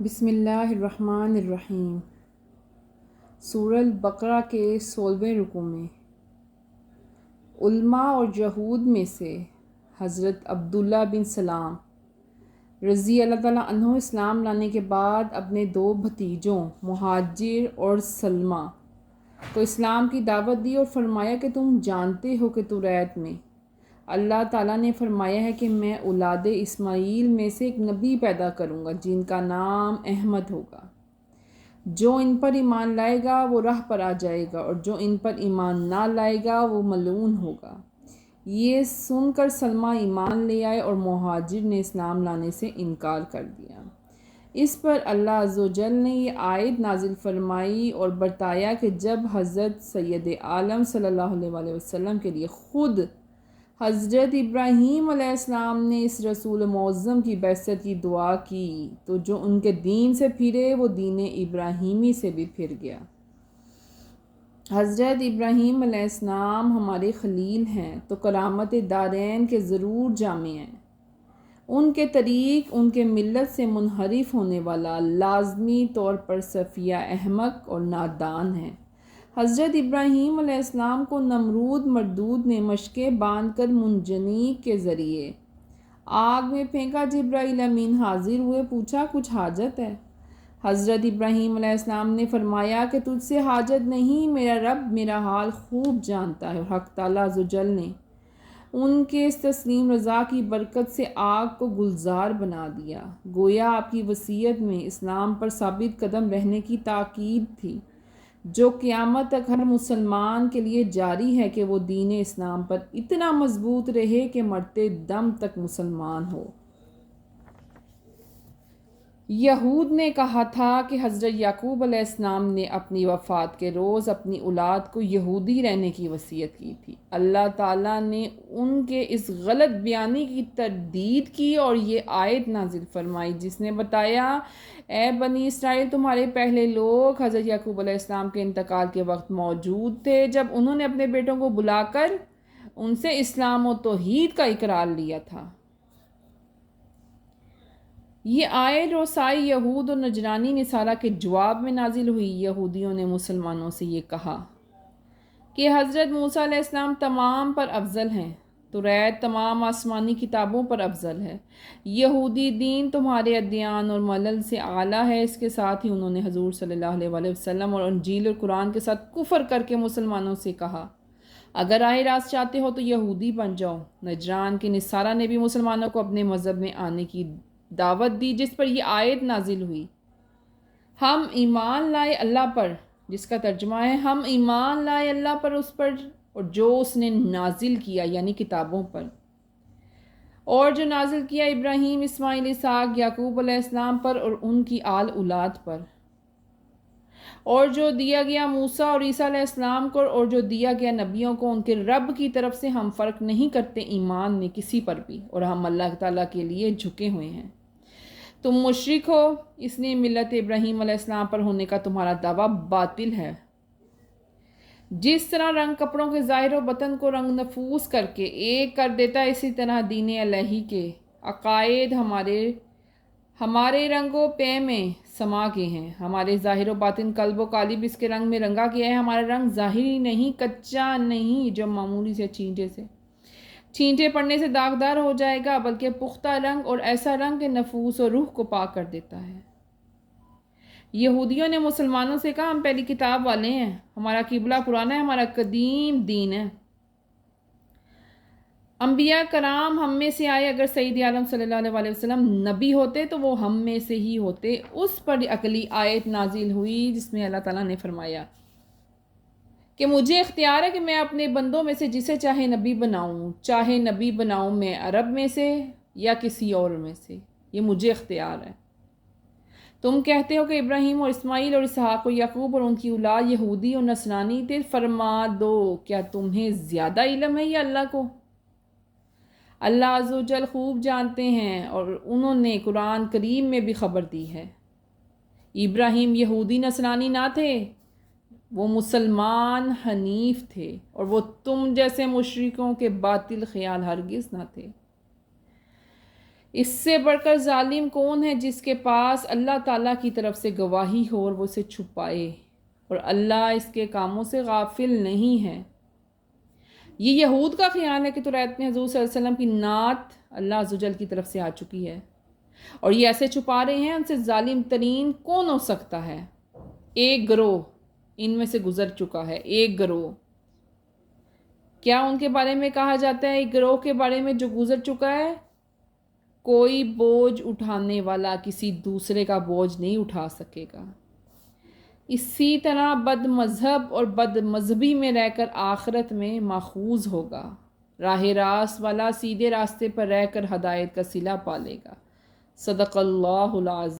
بسم اللہ الرحمن الرحیم۔ سورہ البقرہ کے 16ویں رکوع میں علماء اور یہود میں سے حضرت عبداللہ بن سلام رضی اللہ تعالیٰ عنہ اسلام لانے کے بعد اپنے 2 بھتیجوں مہاجر اور سلمہ کو اسلام کی دعوت دی اور فرمایا کہ تم جانتے ہو کہ توریت میں اللہ تعالیٰ نے فرمایا ہے کہ میں اولاد اسماعیل میں سے ایک نبی پیدا کروں گا جن کا نام احمد ہوگا۔ جو ان پر ایمان لائے گا وہ راہ پر آ جائے گا اور جو ان پر ایمان نہ لائے گا وہ ملعون ہوگا۔ یہ سن کر سلمہ ایمان لے آئے اور مہاجر نے اسلام لانے سے انکار کر دیا۔ اس پر اللہ عز و جل نے یہ آیت نازل فرمائی اور بتایا کہ جب حضرت سید عالم صلی اللہ علیہ وسلم کے لیے خود حضرت ابراہیم علیہ السلام نے اس رسول معظم کی بعثت کی دعا کی تو جو ان کے دین سے پھرے وہ دین ابراہیمی سے بھی پھر گیا۔ حضرت ابراہیم علیہ السلام ہمارے خلیل ہیں تو کرامت دارین کے ضرور جامع ہیں۔ ان کے طریق ان کے ملت سے منحرف ہونے والا لازمی طور پر صفیہ احمق اور نادان ہے۔ حضرت ابراہیم علیہ السلام کو نمرود مردود نے مشقیں باندھ کر منجنیق کے ذریعے آگ میں پھینکا۔ جبرائیل امین حاضر ہوئے، پوچھا کچھ حاجت ہے؟ حضرت ابراہیم علیہ السلام نے فرمایا کہ تجھ سے حاجت نہیں، میرا رب میرا حال خوب جانتا ہے۔ اور حق تعالیٰ عز و جل نے ان کے اس تسلیم رضا کی برکت سے آگ کو گلزار بنا دیا۔ گویا آپ کی وصیت میں اسلام پر ثابت قدم رہنے کی تاکید تھی، جو قیامت تک ہر مسلمان کے لیے جاری ہے کہ وہ دین اسلام پر اتنا مضبوط رہے کہ مرتے دم تک مسلمان ہو۔ یہود نے کہا تھا کہ حضرت یعقوب علیہ السلام نے اپنی وفات کے روز اپنی اولاد کو یہودی رہنے کی وصیت کی تھی۔ اللہ تعالیٰ نے ان کے اس غلط بیانی کی تردید کی اور یہ آیت نازل فرمائی جس نے بتایا، اے بنی اسرائیل، تمہارے پہلے لوگ حضرت یعقوب علیہ السلام کے انتقال کے وقت موجود تھے جب انہوں نے اپنے بیٹوں کو بلا کر ان سے اسلام و توحید کا اقرار لیا تھا۔ یہ آیت رؤسائی یہود اور نجرانی نصارہ کے جواب میں نازل ہوئی۔ یہودیوں نے مسلمانوں سے یہ کہا کہ حضرت موسیٰ علیہ السلام تمام پر افضل ہیں، توریت تمام آسمانی کتابوں پر افضل ہے، یہودی دین تمہارے ادیان اور ملل سے اعلیٰ ہے۔ اس کے ساتھ ہی انہوں نے حضور صلی اللہ علیہ وسلم اور انجیل اور قرآن کے ساتھ کفر کر کے مسلمانوں سے کہا، اگر راہ راست چاہتے ہو تو یہودی بن جاؤ۔ نجران کے نصارہ نے بھی مسلمانوں کو اپنے مذہب میں آنے کی دعوت دی، جس پر یہ آیت نازل ہوئی، ہم ایمان لائے اللہ پر، جس کا ترجمہ ہے ہم ایمان لائے اللہ پر، اس پر اور جو اس نے نازل کیا یعنی کتابوں پر، اور جو نازل کیا ابراہیم، اسماعیل، اسحاق، یعقوب علیہ السلام پر اور ان کی آل اولاد پر، اور جو دیا گیا موسیٰ اور عیسیٰ علیہ السلام کو، اور جو دیا گیا نبیوں کو ان کے رب کی طرف سے۔ ہم فرق نہیں کرتے ایمان میں کسی پر بھی، اور ہم اللہ تعالیٰ کے لیے جھکے ہوئے ہیں۔ تم مشرک ہو، اس لیے ملت ابراہیم علیہ السلام پر ہونے کا تمہارا دعویٰ باطل ہے۔ جس طرح رنگ کپڑوں کے ظاہر و باطن کو رنگ نفوس کر کے ایک کر دیتا ہے، اسی طرح دین الہی کے عقائد ہمارے رنگ و پے میں سما گئے ہیں۔ ہمارے ظاہر و باطن قلب و قالب اس کے رنگ میں رنگا گیا ہے۔ ہمارا رنگ ظاہری نہیں، کچا نہیں جو معمولی سے چھینٹے پڑنے سے داغدار ہو جائے گا، بلکہ پختہ رنگ اور ایسا رنگ کہ نفوس و روح کو پاک کر دیتا ہے۔ یہودیوں نے مسلمانوں سے کہا، ہم پہلی کتاب والے ہیں، ہمارا قبلہ قرآن ہے، ہمارا قدیم دین ہے، انبیاء کرام ہم میں سے آئے، اگر سید عالم صلی اللہ علیہ وسلم نبی ہوتے تو وہ ہم میں سے ہی ہوتے۔ اس پر اگلی آیت نازل ہوئی جس میں اللہ تعالیٰ نے فرمایا کہ مجھے اختیار ہے کہ میں اپنے بندوں میں سے جسے چاہے نبی بناؤں، میں عرب میں سے یا کسی اور میں سے، یہ مجھے اختیار ہے۔ تم کہتے ہو کہ ابراہیم اور اسماعیل اور اسحاق اور یعقوب اور ان کی اولاد یہودی اور نصرانی تھے، فرما دو کیا تمہیں زیادہ علم ہے یا اللہ کو؟ اللہ عز و جل خوب جانتے ہیں، اور انہوں نے قرآن کریم میں بھی خبر دی ہے۔ ابراہیم یہودی نصرانی نہ تھے، وہ مسلمان حنیف تھے، اور وہ تم جیسے مشرکوں کے باطل خیال ہرگز نہ تھے۔ اس سے بڑھ کر ظالم کون ہے جس کے پاس اللہ تعالیٰ کی طرف سے گواہی ہو اور وہ اسے چھپائے، اور اللہ اس کے کاموں سے غافل نہیں ہے۔ یہ یہود کا خیال ہے کہ توریت میں حضور صلی اللہ علیہ وسلم کی نعت اللہ عز و جل کی طرف سے آ چکی ہے، اور یہ ایسے چھپا رہے ہیں، ان سے ظالم ترین کون ہو سکتا ہے؟ ایک گروہ ان میں سے گزر چکا ہے، ایک گروہ۔ کیا ان کے بارے میں کہا جاتا ہے ایک گروہ کے بارے میں جو گزر چکا ہے؟ کوئی بوجھ اٹھانے والا کسی دوسرے کا بوجھ نہیں اٹھا سکے گا۔ اسی طرح بد مذہب اور بد مذہبی میں رہ کر آخرت میں ماخوذ ہوگا، راہ راست والا سیدھے راستے پر رہ کر ہدایت کا صلہ پالے گا۔ صدق اللہ العظیم۔